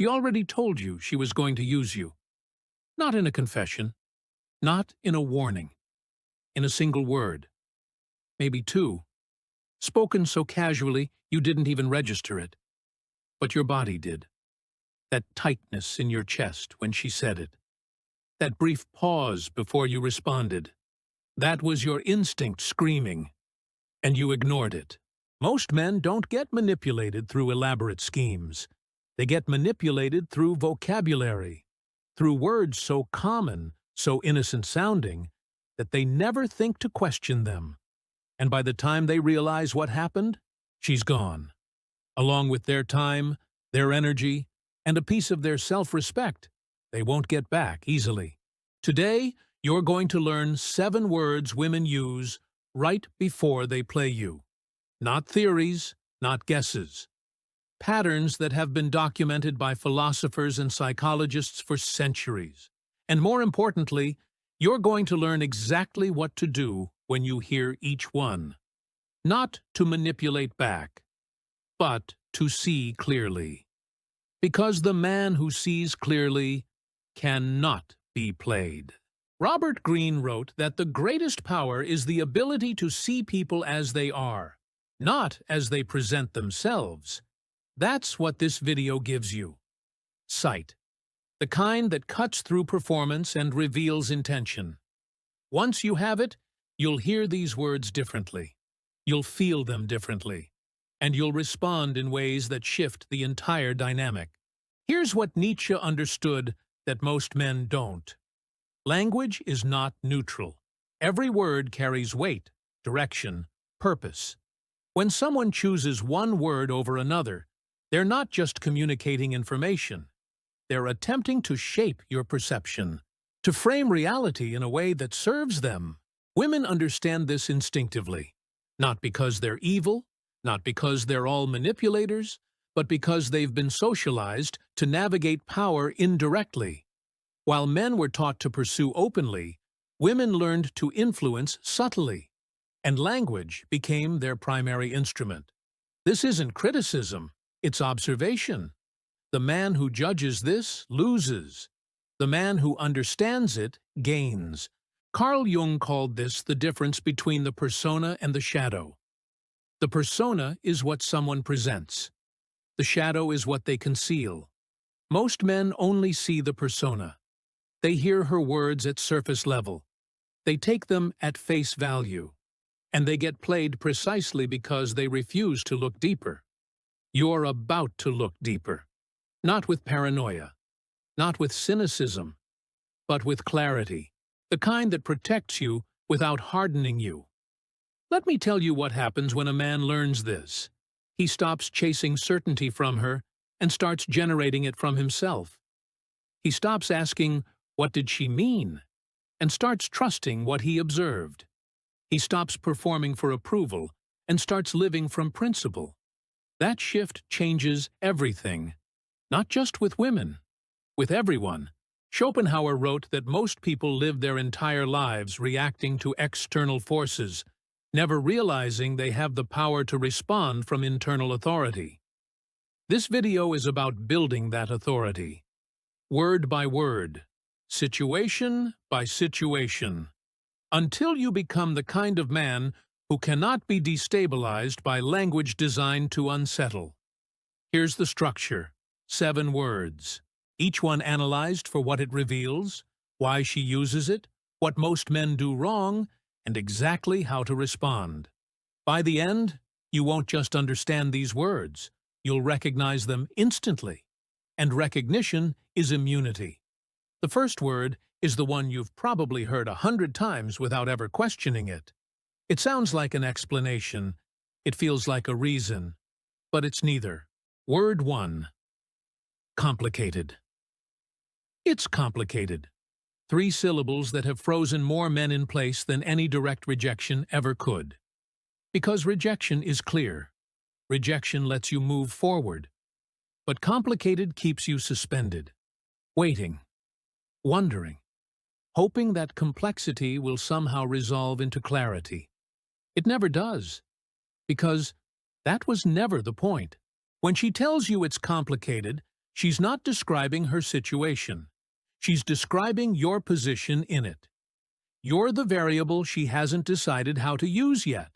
She already told you she was going to use you. Not in a confession, not in a warning, in a single word, maybe two, spoken so casually you didn't even register it. But your body did. That tightness in your chest when she said it. That brief pause before you responded. That was your instinct screaming, and you ignored it. Most men don't get manipulated through elaborate schemes. They get manipulated through vocabulary, through words so common, so innocent-sounding, that they never think to question them. And by the time they realize what happened, she's gone. Along with their time, their energy, and a piece of their self-respect they won't get back easily. Today, you're going to learn 7 words women use right before they play you. Not theories, not guesses. Patterns that have been documented by philosophers and psychologists for centuries. And more importantly, you're going to learn exactly what to do when you hear each one. Not to manipulate back, but to see clearly. Because the man who sees clearly cannot be played. Robert Greene wrote that the greatest power is the ability to see people as they are, not as they present themselves. That's what this video gives you. Sight. The kind that cuts through performance and reveals intention. Once you have it, you'll hear these words differently. You'll feel them differently. And you'll respond in ways that shift the entire dynamic. Here's what Nietzsche understood that most men don't. Language is not neutral. Every word carries weight, direction, purpose. When someone chooses one word over another, they're not just communicating information. They're attempting to shape your perception, to frame reality in a way that serves them. Women understand this instinctively, not because they're evil, not because they're all manipulators, but because they've been socialized to navigate power indirectly. While men were taught to pursue openly, women learned to influence subtly, and language became their primary instrument. This isn't criticism, it's observation. The man who judges this loses. The man who understands it gains. Carl Jung called this the difference between the persona and the shadow. The persona is what someone presents. The shadow is what they conceal. Most men only see the persona. They hear her words at surface level. They take them at face value. And they get played precisely because they refuse to look deeper. You're about to look deeper. Not with paranoia, not with cynicism, but with clarity, the kind that protects you without hardening you. Let me tell you what happens when a man learns this. He stops chasing certainty from her and starts generating it from himself. He stops asking, "What did she mean?" and starts trusting what he observed. He stops performing for approval and starts living from principle. That shift changes everything. Not just with women, with everyone. Schopenhauer wrote that most people live their entire lives reacting to external forces, never realizing they have the power to respond from internal authority. This video is about building that authority. Word by word, situation by situation, until you become the kind of man who cannot be destabilized by language designed to unsettle. Here's the structure. 7 words, each one analyzed for what it reveals, why she uses it, what most men do wrong, and exactly how to respond. By the end, you won't just understand these words, you'll recognize them instantly. And recognition is immunity. The first word is the one you've probably heard 100 times without ever questioning it. It sounds like an explanation, it feels like a reason, but it's neither. Word 1. Complicated. It's complicated. 3 syllables that have frozen more men in place than any direct rejection ever could. Because rejection is clear. Rejection lets you move forward. But complicated keeps you suspended. Waiting. Wondering. Hoping that complexity will somehow resolve into clarity. It never does. Because that was never the point. When she tells you it's complicated, She's not describing her situation. She's describing your position in it. You're the variable she hasn't decided how to use yet,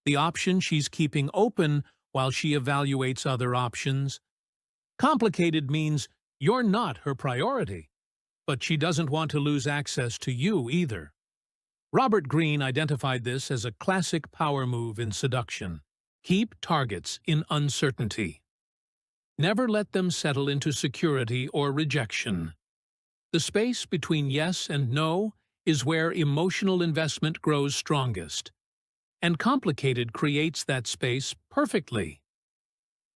the option she's keeping open while she evaluates other options. Complicated means you're not her priority, but she doesn't want to lose access to you either. Robert Greene identified this as a classic power move in seduction. Keep targets in uncertainty. Never let them settle into security or rejection. The space between yes and no is where emotional investment grows strongest, and complicated creates that space perfectly.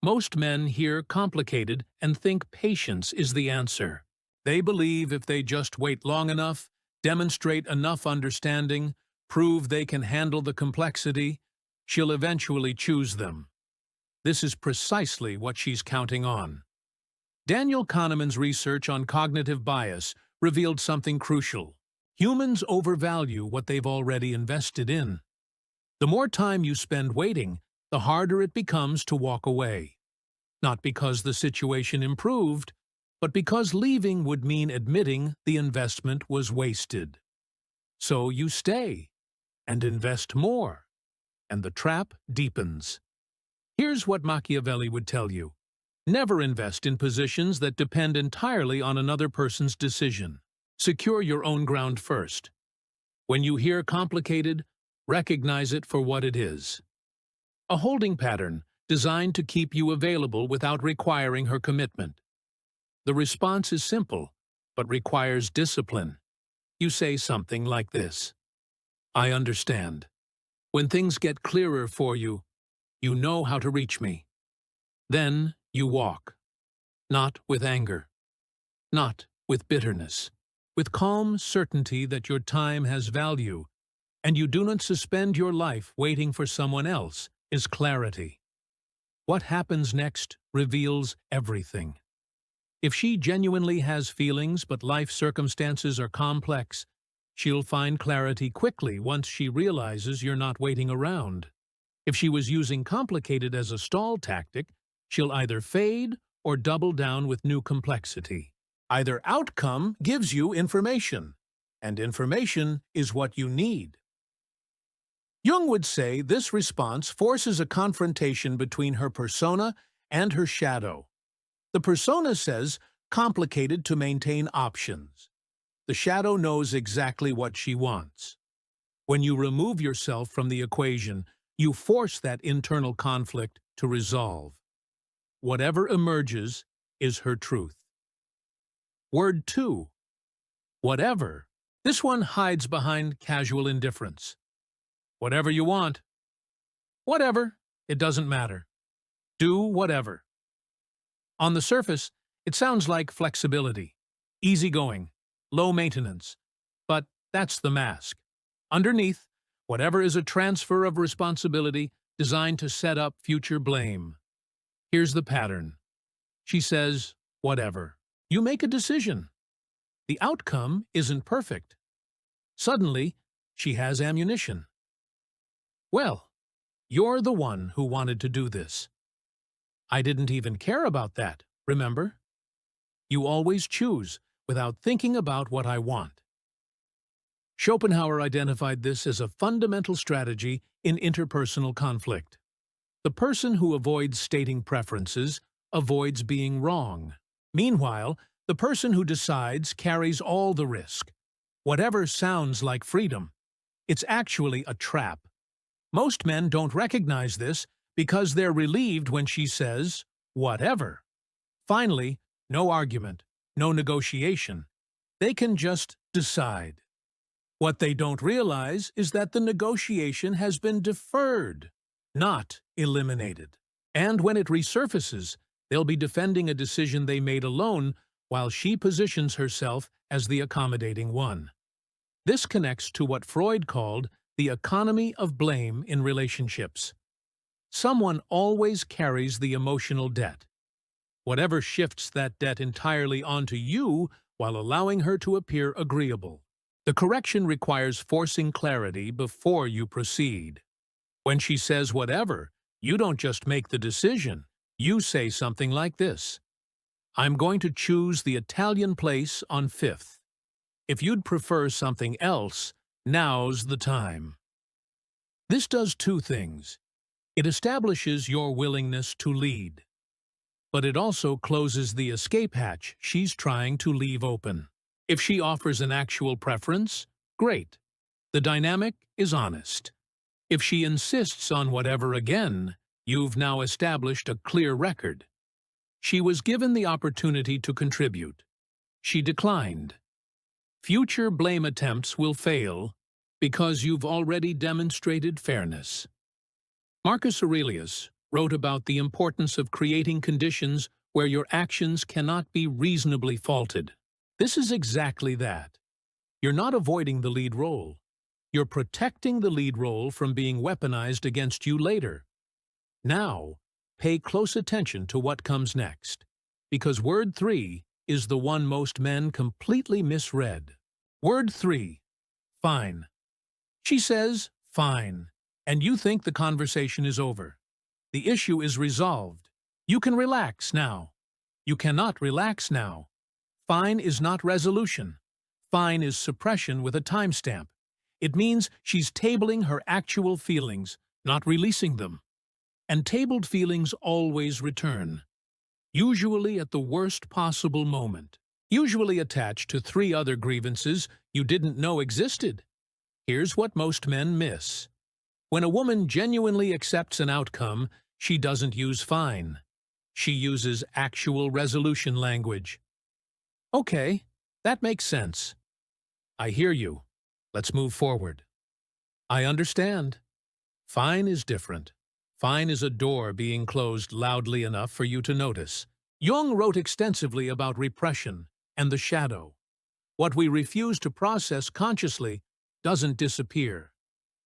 Most men hear complicated and think patience is the answer. They believe if they just wait long enough, demonstrate enough understanding, prove they can handle the complexity, she'll eventually choose them. This is precisely what she's counting on. Daniel Kahneman's research on cognitive bias revealed something crucial. Humans overvalue what they've already invested in. The more time you spend waiting, the harder it becomes to walk away. Not because the situation improved, but because leaving would mean admitting the investment was wasted. So you stay, and invest more, and the trap deepens. Here's what Machiavelli would tell you. Never invest in positions that depend entirely on another person's decision. Secure your own ground first. When you hear complicated, recognize it for what it is. A holding pattern designed to keep you available without requiring her commitment. The response is simple, but requires discipline. You say something like this: I understand. When things get clearer for you, you know how to reach me. Then you walk. Not with anger. Not with bitterness. With calm certainty that your time has value, and you do not suspend your life waiting for someone else, is clarity. What happens next reveals everything. If she genuinely has feelings but life circumstances are complex, she'll find clarity quickly once she realizes you're not waiting around. If she was using complicated as a stall tactic, she'll either fade or double down with new complexity. Either outcome gives you information, and information is what you need. Jung would say this response forces a confrontation between her persona and her shadow. The persona says, complicated to maintain options. The shadow knows exactly what she wants. When you remove yourself from the equation, you force that internal conflict to resolve. Whatever emerges is her truth. Word 2. Whatever. This one hides behind casual indifference. Whatever you want. Whatever. It doesn't matter. Do whatever. On the surface, it sounds like flexibility, easygoing, low maintenance. But that's the mask. Underneath, whatever is a transfer of responsibility designed to set up future blame. Here's the pattern. She says, whatever. You make a decision. The outcome isn't perfect. Suddenly, she has ammunition. Well, you're the one who wanted to do this. I didn't even care about that, remember? You always choose without thinking about what I want. Schopenhauer identified this as a fundamental strategy in interpersonal conflict. The person who avoids stating preferences avoids being wrong. Meanwhile, the person who decides carries all the risk. Whatever sounds like freedom, it's actually a trap. Most men don't recognize this because they're relieved when she says, whatever. Finally, no argument, no negotiation. They can just decide. What they don't realize is that the negotiation has been deferred, not eliminated. And when it resurfaces, they'll be defending a decision they made alone while she positions herself as the accommodating one. This connects to what Freud called the economy of blame in relationships. Someone always carries the emotional debt. Whatever shifts that debt entirely onto you while allowing her to appear agreeable. The correction requires forcing clarity before you proceed. When she says whatever, you don't just make the decision. You say something like this: I'm going to choose the Italian place on 5th. If you'd prefer something else, now's the time. This does two things. It establishes your willingness to lead, but it also closes the escape hatch she's trying to leave open. If she offers an actual preference, great. The dynamic is honest. If she insists on whatever again, you've now established a clear record. She was given the opportunity to contribute. She declined. Future blame attempts will fail because you've already demonstrated fairness. Marcus Aurelius wrote about the importance of creating conditions where your actions cannot be reasonably faulted. This is exactly that. You're not avoiding the lead role. You're protecting the lead role from being weaponized against you later. Now, pay close attention to what comes next, because word 3 is the one most men completely misread. Word 3, fine. She says, fine, and you think the conversation is over. The issue is resolved. You can relax now. You cannot relax now. Fine is not resolution. Fine is suppression with a timestamp. It means she's tabling her actual feelings, not releasing them. And tabled feelings always return, usually at the worst possible moment, usually attached to 3 other grievances you didn't know existed. Here's what most men miss. When a woman genuinely accepts an outcome, she doesn't use fine. She uses actual resolution language. Okay, that makes sense. I hear you. Let's move forward. I understand. Fine is different. Fine is a door being closed loudly enough for you to notice. Jung wrote extensively about repression and the shadow. What we refuse to process consciously doesn't disappear.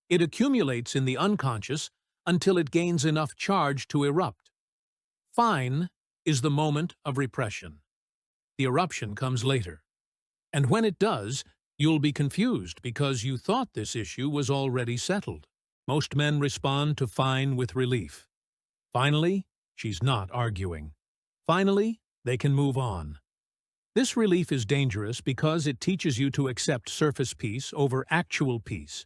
It accumulates in the unconscious until it gains enough charge to erupt. Fine is the moment of repression. The eruption comes later. And when it does, you'll be confused because you thought this issue was already settled. Most men respond to fine with relief. Finally, she's not arguing. Finally, they can move on. This relief is dangerous because it teaches you to accept surface peace over actual peace.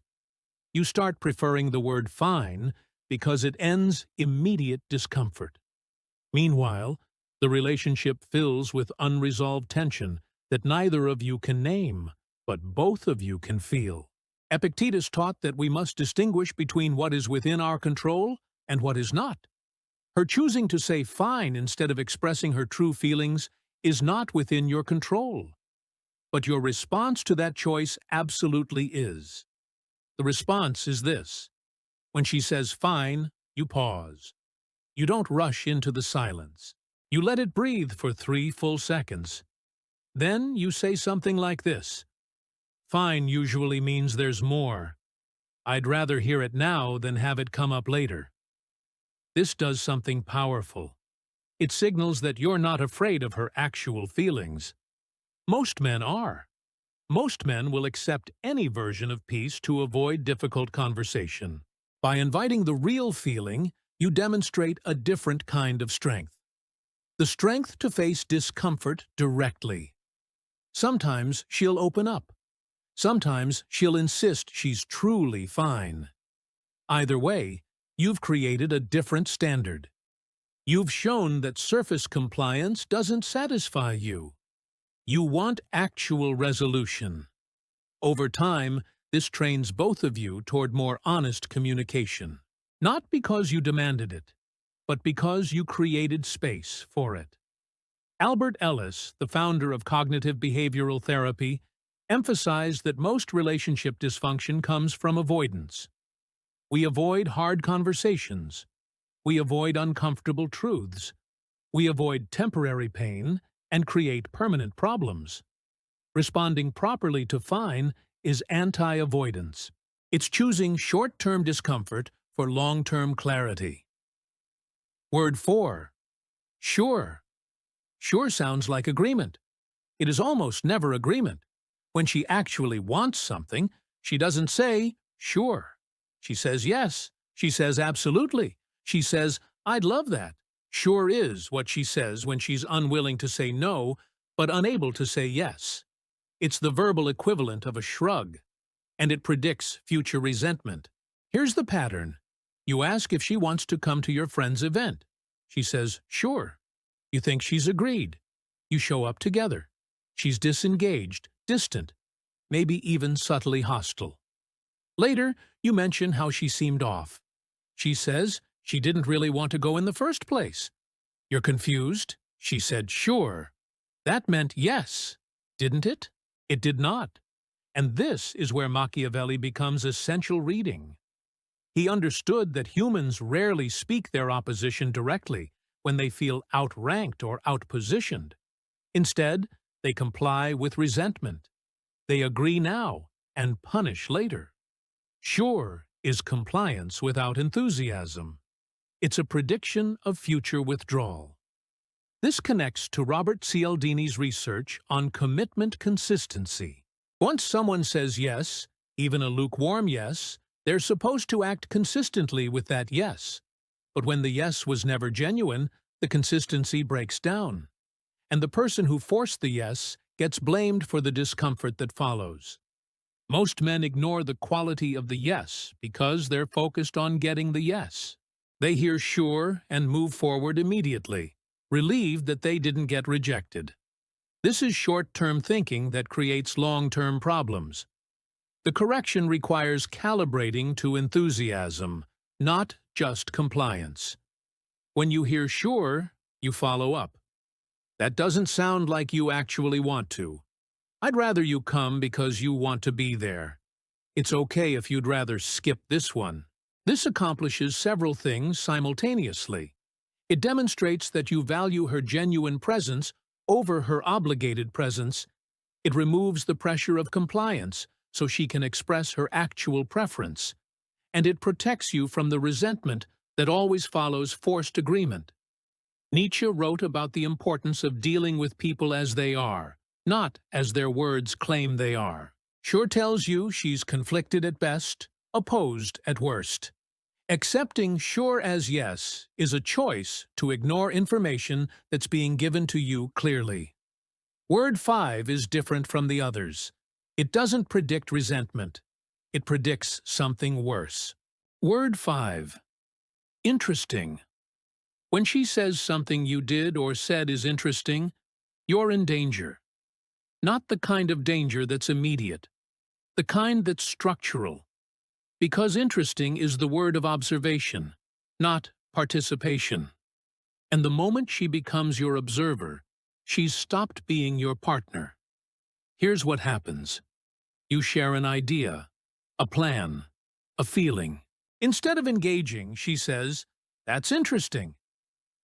You start preferring the word fine because it ends immediate discomfort. Meanwhile, the relationship fills with unresolved tension that neither of you can name, but both of you can feel. Epictetus taught that we must distinguish between what is within our control and what is not. Her choosing to say fine instead of expressing her true feelings is not within your control. But your response to that choice absolutely is. The response is this. When she says fine, you pause. You don't rush into the silence. You let it breathe for 3 full seconds. Then you say something like this. Fine usually means there's more. I'd rather hear it now than have it come up later. This does something powerful. It signals that you're not afraid of her actual feelings. Most men are. Most men will accept any version of peace to avoid difficult conversation. By inviting the real feeling, you demonstrate a different kind of strength. The strength to face discomfort directly. Sometimes she'll open up. Sometimes she'll insist she's truly fine. Either way, you've created a different standard. You've shown that surface compliance doesn't satisfy you. You want actual resolution. Over time, this trains both of you toward more honest communication. Not because you demanded it, but because you created space for it. Albert Ellis, the founder of cognitive behavioral therapy, emphasized that most relationship dysfunction comes from avoidance. We avoid hard conversations. We avoid uncomfortable truths. We avoid temporary pain and create permanent problems. Responding properly to fine is anti-avoidance. It's choosing short-term discomfort for long-term clarity. Word 4. Sure. Sure sounds like agreement. It is almost never agreement. When she actually wants something, she doesn't say, sure. She says yes. She says absolutely. She says, I'd love that. Sure is what she says when she's unwilling to say no, but unable to say yes. It's the verbal equivalent of a shrug, and it predicts future resentment. Here's the pattern. You ask if she wants to come to your friend's event. She says, sure. You think she's agreed. You show up together. She's disengaged, distant, maybe even subtly hostile. Later, you mention how she seemed off. She says she didn't really want to go in the first place. You're confused. She said, sure. That meant yes, didn't it? It did not. And this is where Machiavelli becomes essential reading. He understood that humans rarely speak their opposition directly when they feel outranked or outpositioned. Instead, they comply with resentment. They agree now and punish later. Sure is compliance without enthusiasm. It's a prediction of future withdrawal. This connects to Robert Cialdini's research on commitment consistency. Once someone says yes, even a lukewarm yes, they're supposed to act consistently with that yes. But when the yes was never genuine, the consistency breaks down. And the person who forced the yes gets blamed for the discomfort that follows. Most men ignore the quality of the yes because they're focused on getting the yes. They hear sure and move forward immediately, relieved that they didn't get rejected. This is short-term thinking that creates long-term problems. The correction requires calibrating to enthusiasm, not just compliance. When you hear sure, you follow up. That doesn't sound like you actually want to. I'd rather you come because you want to be there. It's okay if you'd rather skip this one. This accomplishes several things simultaneously. It demonstrates that you value her genuine presence over her obligated presence. It removes the pressure of compliance so she can express her actual preference. And it protects you from the resentment that always follows forced agreement. Nietzsche wrote about the importance of dealing with people as they are, not as their words claim they are. Sure tells you she's conflicted at best, opposed at worst. Accepting sure as yes is a choice to ignore information that's being given to you clearly. Word 5 is different from the others. It doesn't predict resentment. It predicts something worse. Word 5. Interesting. When she says something you did or said is interesting, you're in danger. Not the kind of danger that's immediate. The kind that's structural. Because interesting is the word of observation, not participation. And the moment she becomes your observer, she's stopped being your partner. Here's what happens. You share an idea, a plan, a feeling. Instead of engaging, she says, "That's interesting."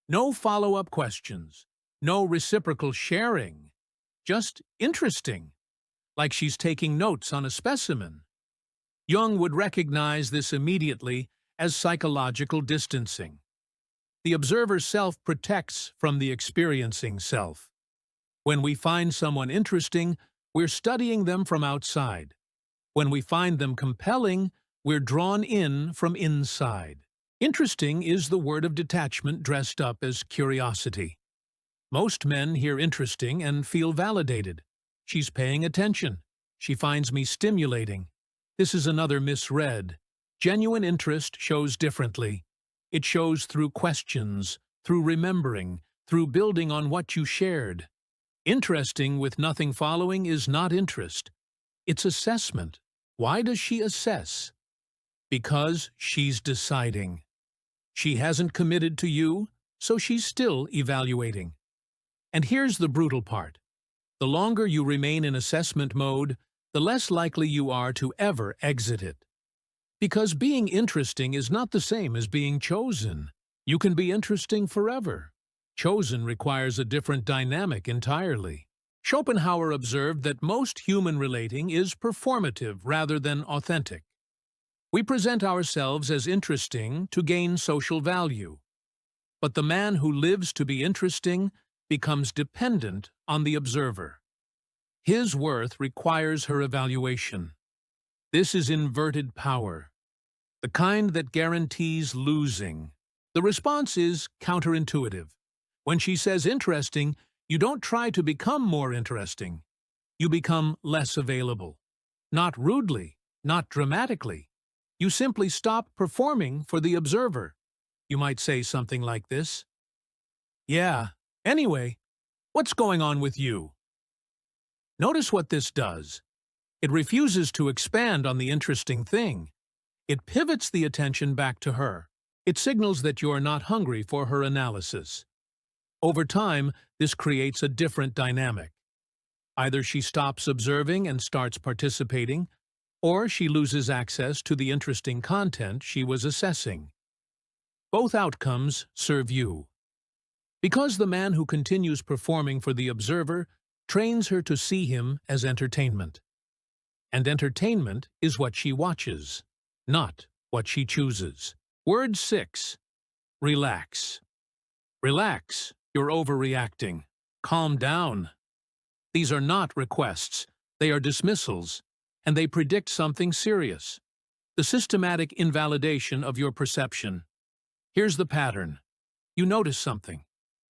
No follow-up questions, no reciprocal sharing, just interesting, like she's taking notes on a specimen. Jung would recognize this immediately as psychological distancing. The observer self protects from the experiencing self. When we find someone interesting, we're studying them from outside. When we find them compelling, we're drawn in from inside. Interesting is the word of detachment dressed up as curiosity. Most men hear interesting and feel validated. She's paying attention. She finds me stimulating. This is another misread. Genuine interest shows differently. It shows through questions, through remembering, through building on what you shared. Interesting with nothing following is not interest. It's assessment. Why does she assess? Because she's deciding. She hasn't committed to you, so she's still evaluating. And here's the brutal part. The longer you remain in assessment mode, the less likely you are to ever exit it. Because being interesting is not the same as being chosen. You can be interesting forever. Chosen requires a different dynamic entirely. Schopenhauer observed that most human relating is performative rather than authentic. We present ourselves as interesting to gain social value. But the man who lives to be interesting becomes dependent on the observer. His worth requires her evaluation. This is inverted power, the kind that guarantees losing, The response is counterintuitive. When she says interesting, you don't try to become more interesting. You become less available. Not rudely, not dramatically. You simply stop performing for the observer. You might say something like this: "Yeah, anyway, what's going on with you?" Notice what this does. It refuses to expand on the interesting thing. It pivots the attention back to her. It signals that you're not hungry for her analysis. Over time, this creates a different dynamic. Either she stops observing and starts participating, or she loses access to the interesting content she was assessing. Both outcomes serve you. Because the man who continues performing for the observer trains her to see him as entertainment. And entertainment is what she watches, not what she chooses. Word 6. Relax. Relax, you're overreacting. Calm down. These are not requests, they are dismissals, and they predict something serious: the systematic invalidation of your perception. Here's the pattern. You notice something,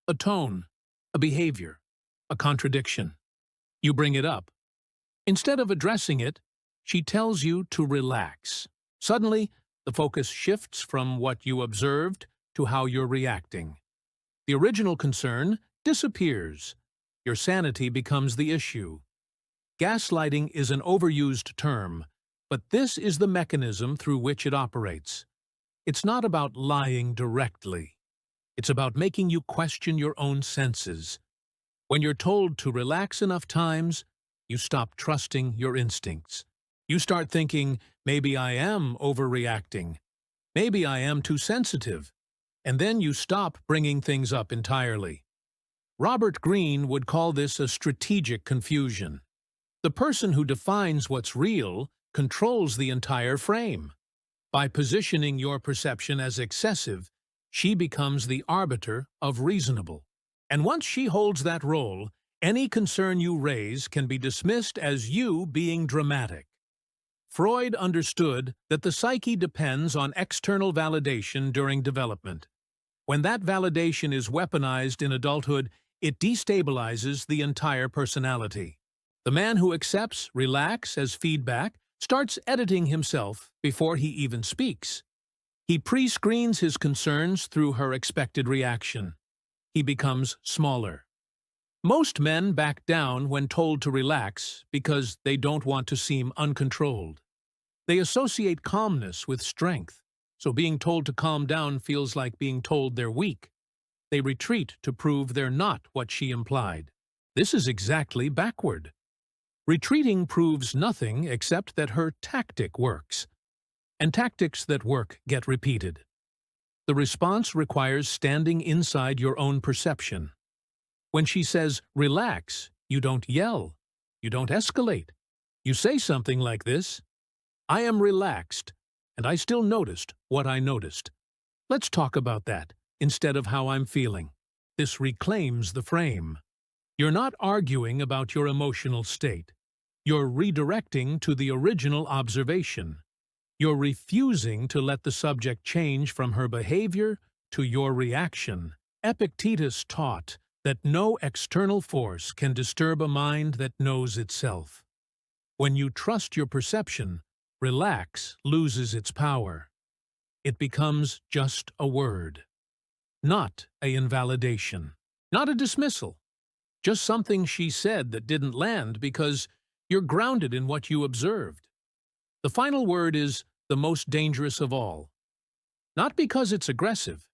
a tone, a behavior, a contradiction. You bring it up. Instead of addressing it, she tells you to relax. Suddenly, the focus shifts from what you observed to how you're reacting. The original concern disappears. Your sanity becomes the issue. Gaslighting is an overused term, but this is the mechanism through which it operates. It's not about lying directly. It's about making you question your own senses. When you're told to relax enough times, you stop trusting your instincts. You start thinking, maybe I am overreacting. Maybe I am too sensitive. And then you stop bringing things up entirely. Robert Greene would call this a strategic confusion. The person who defines what's real controls the entire frame. By positioning your perception as excessive, she becomes the arbiter of reasonable. And once she holds that role, any concern you raise can be dismissed as you being dramatic. Freud understood that the psyche depends on external validation during development. When that validation is weaponized in adulthood, it destabilizes the entire personality. The man who accepts relax as feedback starts editing himself before he even speaks. He pre-screens his concerns through her expected reaction. He becomes smaller. Most men back down when told to relax because they don't want to seem uncontrolled. They associate calmness with strength, so being told to calm down feels like being told they're weak. They retreat to prove they're not what she implied. This is exactly backward. Retreating proves nothing except that her tactic works. And tactics that work get repeated. The response requires standing inside your own perception. When she says, relax, you don't yell. You don't escalate. You say something like this: I am relaxed, and I still noticed what I noticed. Let's talk about that, instead of how I'm feeling. This reclaims the frame. You're not arguing about your emotional state. You're redirecting to the original observation. You're refusing to let the subject change from her behavior to your reaction. Epictetus taught that no external force can disturb a mind that knows itself. When you trust your perception, relax loses its power. It becomes just a word. Not an invalidation. Not a dismissal. Just something she said that didn't land because you're grounded in what you observed. The final word is the most dangerous of all. Not because it's aggressive,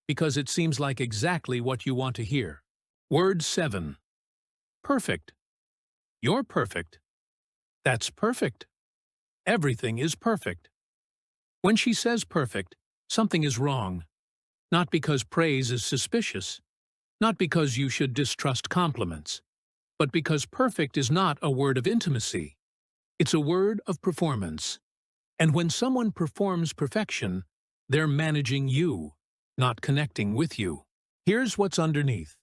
because it seems like exactly what you want to hear. Word 7. Perfect. You're perfect. That's perfect. Everything is perfect. When she says perfect, something is wrong. Not because praise is suspicious, not because you should distrust compliments, but because perfect is not a word of intimacy. It's a word of performance. And when someone performs perfection, they're managing you, not connecting with you. Here's what's underneath.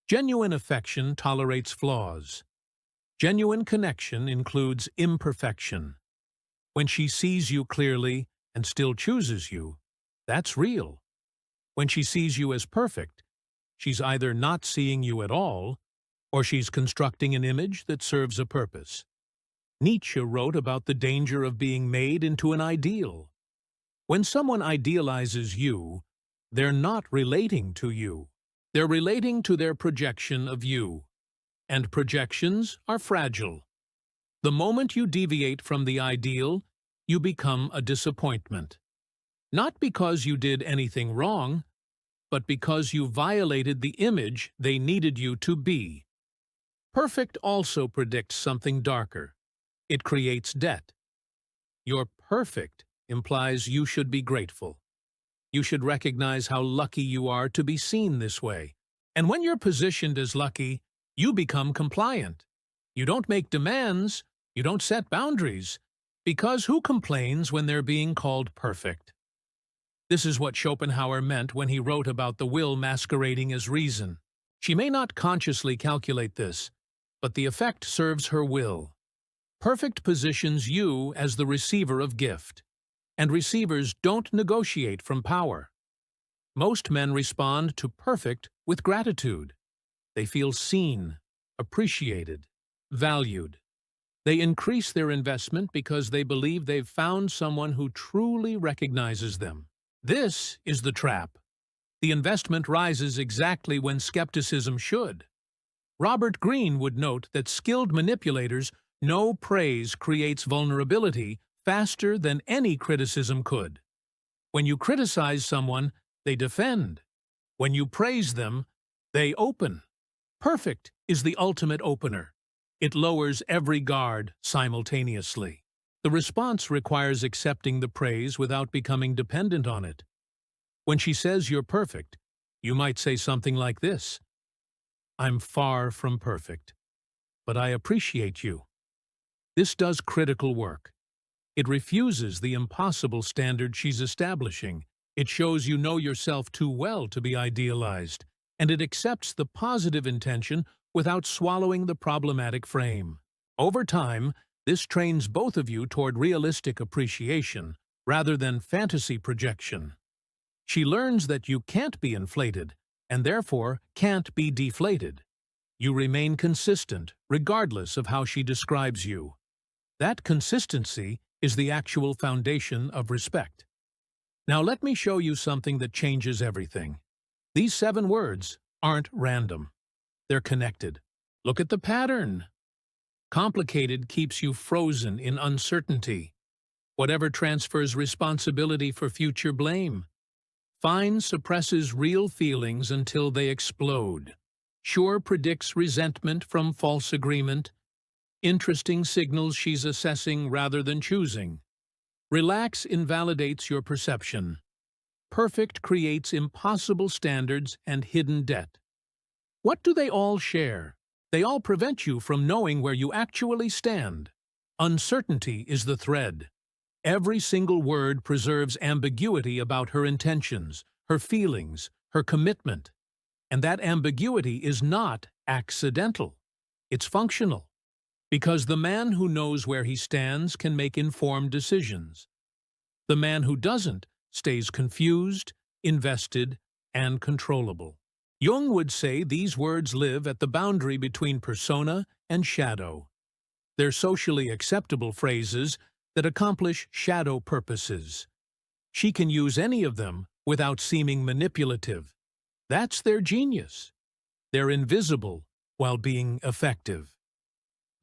Genuine affection tolerates flaws. Genuine connection includes imperfection. When she sees you clearly and still chooses you, that's real. When she sees you as perfect, she's either not seeing you at all, or she's constructing an image that serves a purpose. Nietzsche wrote about the danger of being made into an ideal. When someone idealizes you, they're not relating to you. They're relating to their projection of you. And projections are fragile. The moment you deviate from the ideal, you become a disappointment. Not because you did anything wrong, but because you violated the image they needed you to be. Perfect also predicts something darker. It creates debt. You're perfect implies you should be grateful. You should recognize how lucky you are to be seen this way. And when you're positioned as lucky, you become compliant. You don't make demands, you don't set boundaries, because who complains when they're being called perfect? This is what Schopenhauer meant when he wrote about the will masquerading as reason. She may not consciously calculate this, but the effect serves her will. Perfect positions you as the receiver of gift, and receivers don't negotiate from power. Most men respond to perfect with gratitude. They feel seen, appreciated, valued. They increase their investment because they believe they've found someone who truly recognizes them. This is the trap. The investment rises exactly when skepticism should. Robert Greene would note that skilled manipulators know praise creates vulnerability faster than any criticism could. When you criticize someone, they defend. When you praise them, they open. Perfect is the ultimate opener. It lowers every guard simultaneously. The response requires accepting the praise without becoming dependent on it. When she says you're perfect, you might say something like this: "I'm far from perfect, but I appreciate you." This does critical work. It refuses the impossible standard she's establishing. It shows you know yourself too well to be idealized, and it accepts the positive intention without swallowing the problematic frame. Over time, this trains both of you toward realistic appreciation rather than fantasy projection. She learns that you can't be inflated, and therefore can't be deflated. You remain consistent, regardless of how she describes you. That consistency is the actual foundation of respect. Now let me show you something that changes everything. These 7 words aren't random. They're connected. Look at the pattern. Complicated keeps you frozen in uncertainty. Whatever transfers responsibility for future blame. Fine suppresses real feelings until they explode. Sure predicts resentment from false agreement. Interesting signals she's assessing rather than choosing. Relax invalidates your perception. Perfect creates impossible standards and hidden debt. What do they all share? They all prevent you from knowing where you actually stand. Uncertainty is the thread. Every single word preserves ambiguity about her intentions, her feelings, her commitment. And that ambiguity is not accidental. It's functional. Because the man who knows where he stands can make informed decisions. The man who doesn't stays confused, invested, and controllable. Jung would say these words live at the boundary between persona and shadow. They're socially acceptable phrases that accomplish shadow purposes. She can use any of them without seeming manipulative. That's their genius. They're invisible while being effective.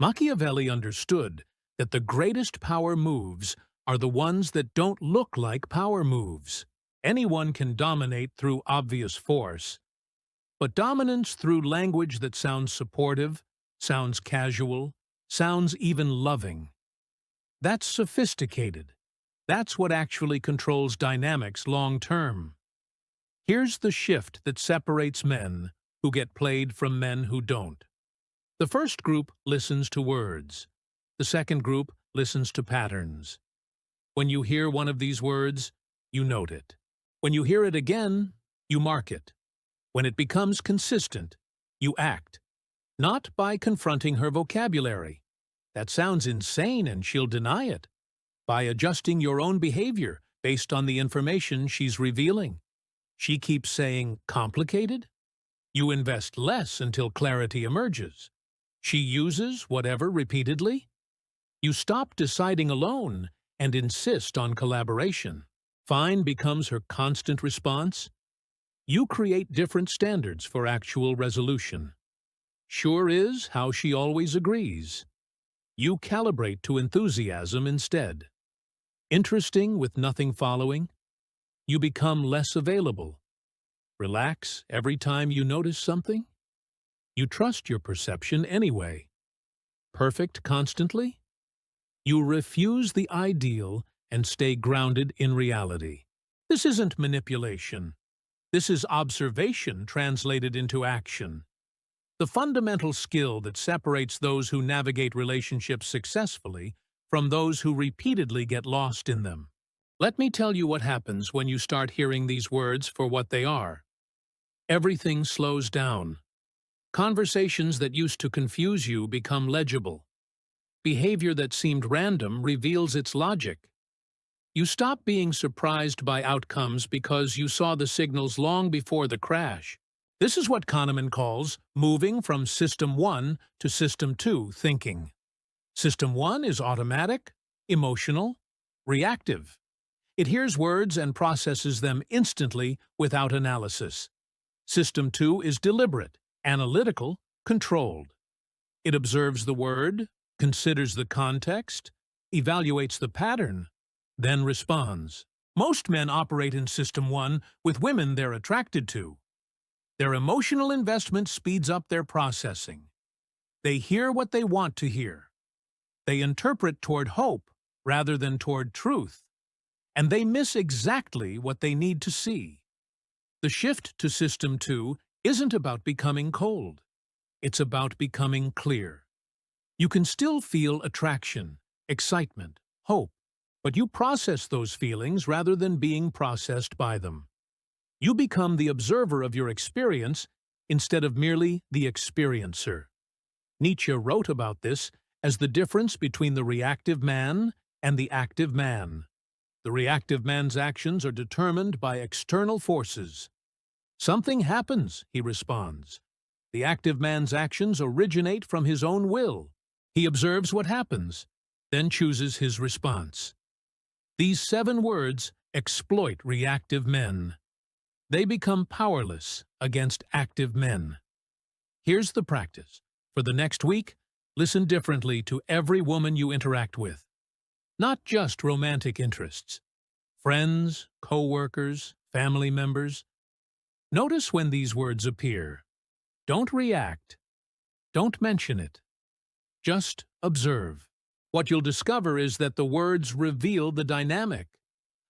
Machiavelli understood that the greatest power moves are the ones that don't look like power moves. Anyone can dominate through obvious force, but dominance through language that sounds supportive, sounds casual, sounds even loving. That's sophisticated. That's what actually controls dynamics long-term. Here's the shift that separates men who get played from men who don't. The first group listens to words. The second group listens to patterns. When you hear one of these words, you note it. When you hear it again, you mark it. When it becomes consistent, you act. Not by confronting her vocabulary. That sounds insane and she'll deny it. By adjusting your own behavior based on the information she's revealing. She keeps saying, complicated? You invest less until clarity emerges. She uses whatever repeatedly? You stop deciding alone and insist on collaboration. Fine becomes her constant response. You create different standards for actual resolution. Sure is how she always agrees. You calibrate to enthusiasm instead. Interesting with nothing following. You become less available. Relax every time you notice something. You trust your perception anyway. Perfect constantly? You refuse the ideal and stay grounded in reality. This isn't manipulation. This is observation translated into action. The fundamental skill that separates those who navigate relationships successfully from those who repeatedly get lost in them. Let me tell you what happens when you start hearing these words for what they are. Everything slows down. Conversations that used to confuse you become legible. Behavior that seemed random reveals its logic. You stop being surprised by outcomes because you saw the signals long before the crash. This is what Kahneman calls moving from System 1 to System 2 thinking. System 1 is automatic, emotional, reactive. It hears words and processes them instantly without analysis. System 2 is deliberate, analytical, controlled. It observes the word, considers the context, evaluates the pattern, then responds. Most men operate in System 1 with women they're attracted to. Their emotional investment speeds up their processing. They hear what they want to hear. They interpret toward hope rather than toward truth. And they miss exactly what they need to see. The shift to System 2 isn't about becoming cold. It's about becoming clear. You can still feel attraction, excitement, hope, but you process those feelings rather than being processed by them. You become the observer of your experience instead of merely the experiencer. Nietzsche wrote about this as the difference between the reactive man and the active man. The reactive man's actions are determined by external forces. Something happens, he responds. The active man's actions originate from his own will. He observes what happens, then chooses his response. These 7 words exploit reactive men. They become powerless against active men. Here's the practice. For the next week, listen differently to every woman you interact with. Not just romantic interests. Friends, co-workers, family members. Notice when these words appear. Don't react. Don't mention it. Just observe. What you'll discover is that the words reveal the dynamic.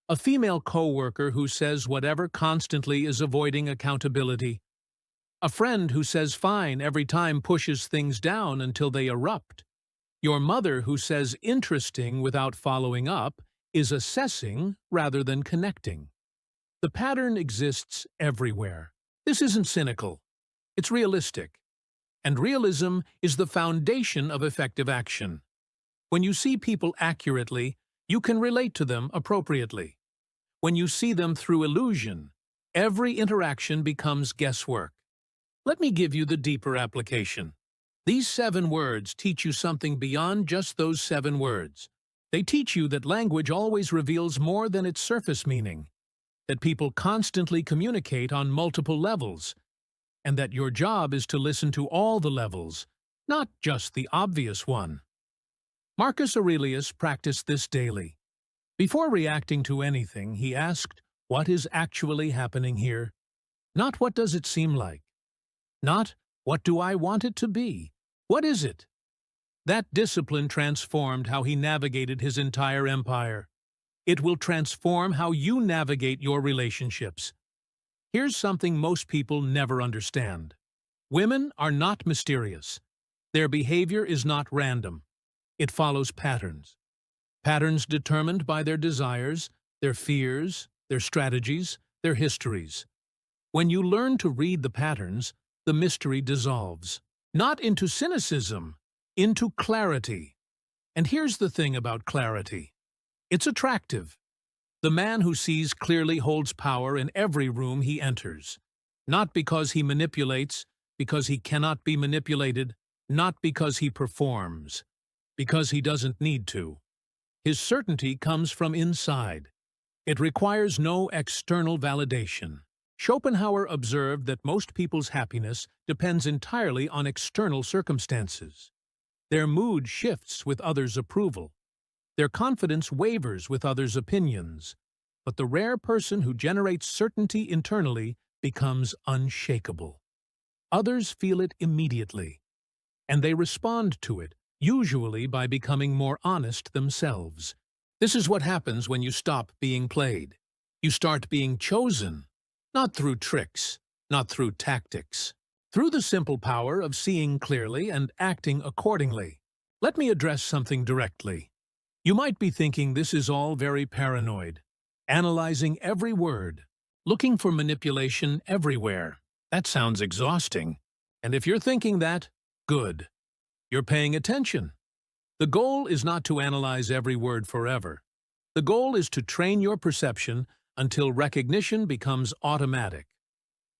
A female co-worker who says whatever constantly is avoiding accountability. A friend who says fine every time pushes things down until they erupt. Your mother who says interesting without following up is assessing rather than connecting. The pattern exists everywhere. This isn't cynical. It's realistic. And realism is the foundation of effective action. When you see people accurately, you can relate to them appropriately. When you see them through illusion, every interaction becomes guesswork. Let me give you the deeper application. These 7 words teach you something beyond just those 7 words. They teach you that language always reveals more than its surface meaning, that people constantly communicate on multiple levels, and that your job is to listen to all the levels, not just the obvious one. Marcus Aurelius practiced this daily. Before reacting to anything, he asked, "What is actually happening here?" Not "What does it seem like?" Not "What do I want it to be?" What is it? That discipline transformed how he navigated his entire empire. It will transform how you navigate your relationships. Here's something most people never understand. Women are not mysterious. Their behavior is not random. It follows patterns. Patterns determined by their desires, their fears, their strategies, their histories. When you learn to read the patterns, the mystery dissolves. Not into cynicism, into clarity. And here's the thing about clarity. It's attractive. The man who sees clearly holds power in every room he enters. Not because he manipulates, because he cannot be manipulated, not because he performs, because he doesn't need to. His certainty comes from inside. It requires no external validation. Schopenhauer observed that most people's happiness depends entirely on external circumstances. Their mood shifts with others' approval. Their confidence wavers with others' opinions. But the rare person who generates certainty internally becomes unshakable. Others feel it immediately, and they respond to it, usually by becoming more honest themselves. This is what happens when you stop being played. You start being chosen, not through tricks, not through tactics, through the simple power of seeing clearly and acting accordingly. Let me address something directly. You might be thinking this is all very paranoid, analyzing every word, looking for manipulation everywhere. That sounds exhausting. And if you're thinking that, good. You're paying attention. The goal is not to analyze every word forever. The goal is to train your perception until recognition becomes automatic.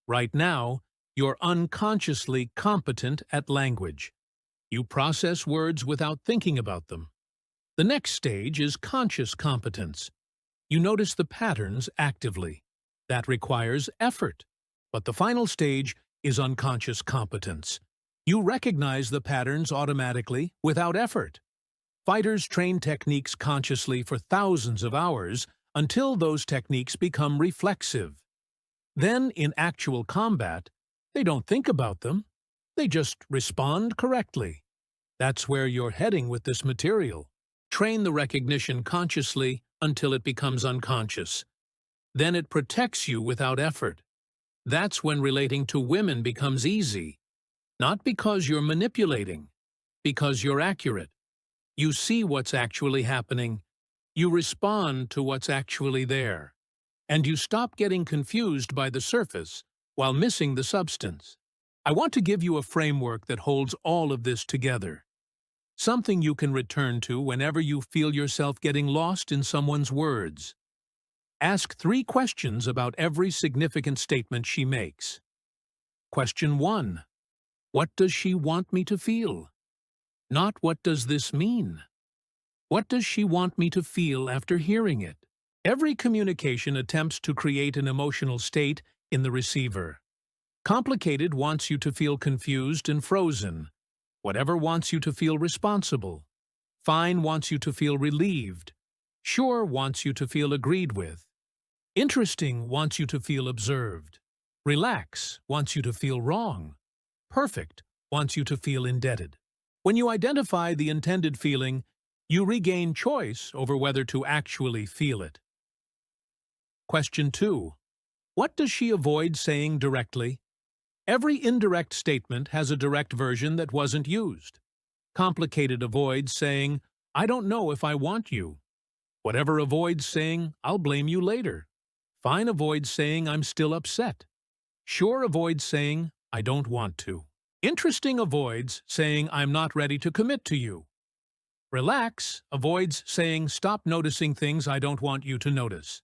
Right now, you're unconsciously competent at language. You process words without thinking about them. The next stage is conscious competence. You notice the patterns actively. That requires effort. But the final stage is unconscious competence. You recognize the patterns automatically without effort. Fighters train techniques consciously for thousands of hours until those techniques become reflexive. Then, in actual combat, they don't think about them. They just respond correctly. That's where you're heading with this material. Train the recognition consciously until it becomes unconscious. Then it protects you without effort. That's when relating to women becomes easy. Not because you're manipulating, because you're accurate. You see what's actually happening. You respond to what's actually there. And you stop getting confused by the surface while missing the substance. I want to give you a framework that holds all of this together. Something you can return to whenever you feel yourself getting lost in someone's words. Ask 3 questions about every significant statement she makes. Question 1. What does she want me to feel? Not what does this mean? What does she want me to feel after hearing it? Every communication attempts to create an emotional state in the receiver. Complicated wants you to feel confused and frozen. Whatever wants you to feel responsible. Fine wants you to feel relieved. Sure wants you to feel agreed with. Interesting wants you to feel observed. Relax wants you to feel wrong. Perfect wants you to feel indebted. When you identify the intended feeling, you regain choice over whether to actually feel it. Question 2. What does she avoid saying directly? Every indirect statement has a direct version that wasn't used. Complicated avoids saying, I don't know if I want you. Whatever avoids saying, I'll blame you later. Fine avoids saying, I'm still upset. Sure avoids saying, I don't want to. Interesting avoids saying, I'm not ready to commit to you. Relax avoids saying, stop noticing things I don't want you to notice.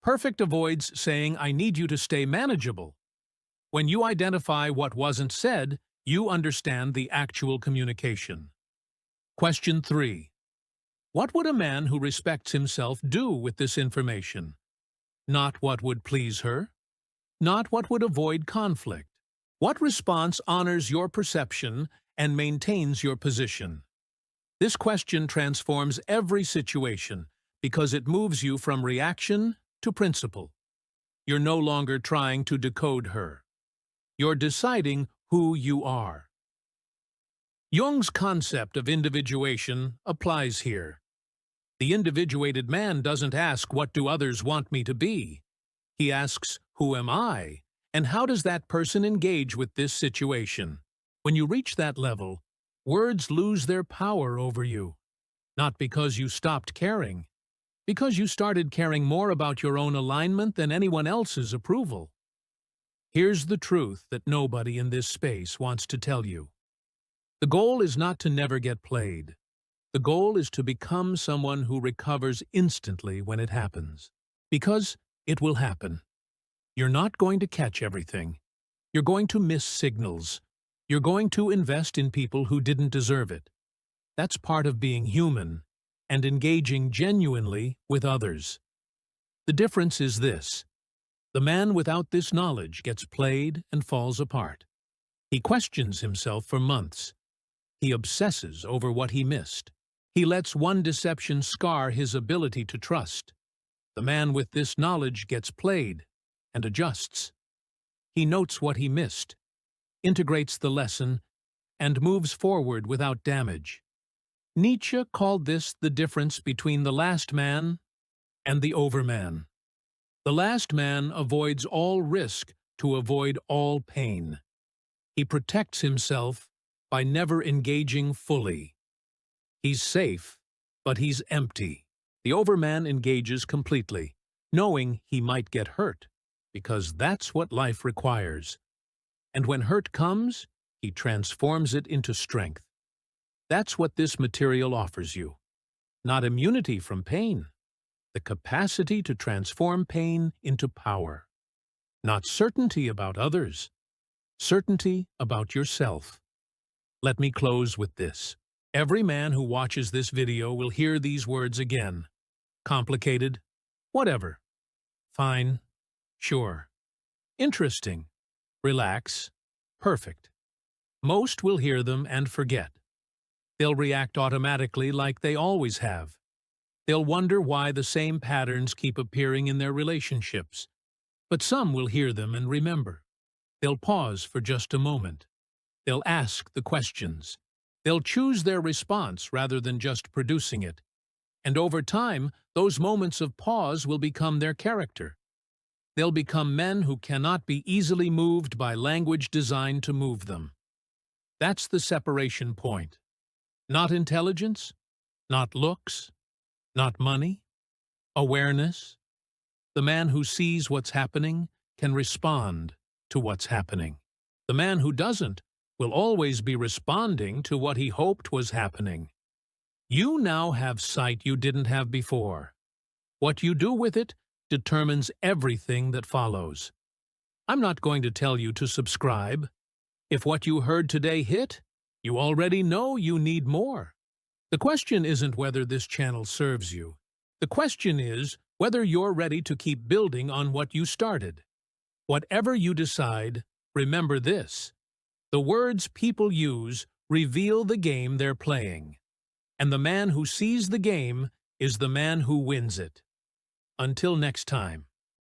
Perfect avoids saying, I need you to stay manageable. When you identify what wasn't said, you understand the actual communication. Question 3. What would a man who respects himself do with this information? Not what would please her. Not what would avoid conflict. What response honors your perception and maintains your position? This question transforms every situation because it moves you from reaction to principle. You're no longer trying to decode her. You're deciding who you are. Jung's concept of individuation applies here. The individuated man doesn't ask, what do others want me to be? He asks, who am I? And how does that person engage with this situation? When you reach that level, words lose their power over you. Not because you stopped caring, because you started caring more about your own alignment than anyone else's approval. Here's the truth that nobody in this space wants to tell you. The goal is not to never get played. The goal is to become someone who recovers instantly when it happens. Because it will happen. You're not going to catch everything. You're going to miss signals. You're going to invest in people who didn't deserve it. That's part of being human and engaging genuinely with others. The difference is this. The man without this knowledge gets played and falls apart. He questions himself for months. He obsesses over what he missed. He lets one deception scar his ability to trust. The man with this knowledge gets played and adjusts. He notes what he missed, integrates the lesson, and moves forward without damage. Nietzsche called this the difference between the last man and the overman. The last man avoids all risk to avoid all pain. He protects himself by never engaging fully. He's safe, but he's empty. The overman engages completely, knowing he might get hurt, because that's what life requires. And when hurt comes, he transforms it into strength. That's what this material offers you. Not immunity from pain, the capacity to transform pain into power. Not certainty about others, certainty about yourself. Let me close with this. Every man who watches this video will hear these words again. Complicated? Whatever. Fine. Sure. Interesting. Relax. Perfect. Most will hear them and forget. They'll react automatically like they always have. They'll wonder why the same patterns keep appearing in their relationships. But some will hear them and remember. They'll pause for just a moment. They'll ask the questions. They'll choose their response rather than just producing it. And over time, those moments of pause will become their character. They'll become men who cannot be easily moved by language designed to move them. That's the separation point. Not intelligence, not looks, not money, awareness. The man who sees what's happening can respond to what's happening. The man who doesn't will always be responding to what he hoped was happening. You now have sight you didn't have before. What you do with it determines everything that follows. I'm not going to tell you to subscribe. If what you heard today hit, you already know you need more. The question isn't whether this channel serves you. The question is whether you're ready to keep building on what you started. Whatever you decide, remember this. The words people use reveal the game they're playing. And the man who sees the game is the man who wins it. Until next time.